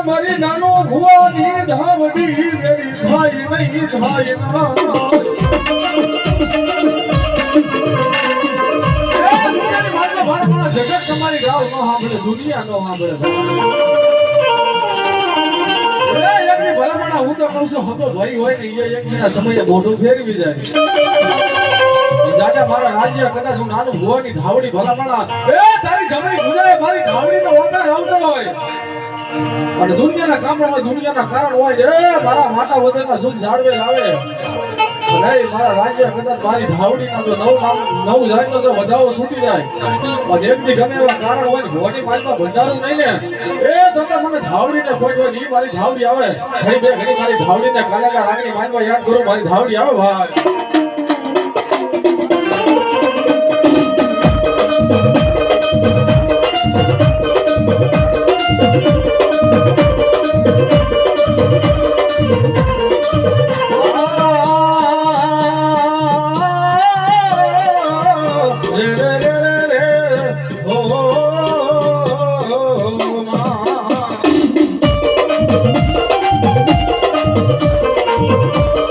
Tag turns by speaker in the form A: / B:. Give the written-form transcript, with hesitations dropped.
A: મારી નાનો ભુવાની ધાવડી મેરી ભાઈ નહીં ભાઈ જગત તમારી ગાવ નો સાંભળે દુનિયા નો સાંભળે ભલામણા હું તો કહું છું હતો ભાઈ હોય ને એ એક સમયે મોઢું ફેરવી જાય દાદા મારા રાજ્ય કદાચ હું નાનું ભુવાની ધાવડી ભલામણા તારી જમણી ગુજારે મારી ધાવડી નો ઓકાર આવતો હોય અને દુનિયાના કામમાં દુનિયાના કારણ હોય રે મારા માતા વગરના સુખ જાળવે લાવે નહીં મારા રાજ્ય કદાચ મારી ધાવડીના જો નવ જાય તો વધાવો છૂટી જાય પણ એકથી ગમે એવા કારણ હોય ને ભોની પાછમાં ભંડારું નહીં ને તો મને ધાવડીને કોઈ હોય નહીં મારી ધાવડી આવે ઘડી બે ઘડી મારી ધાવડીને કાલાકા રાગણી માનવા યાદ કરો મારી ધાવડી આવે ભાઈ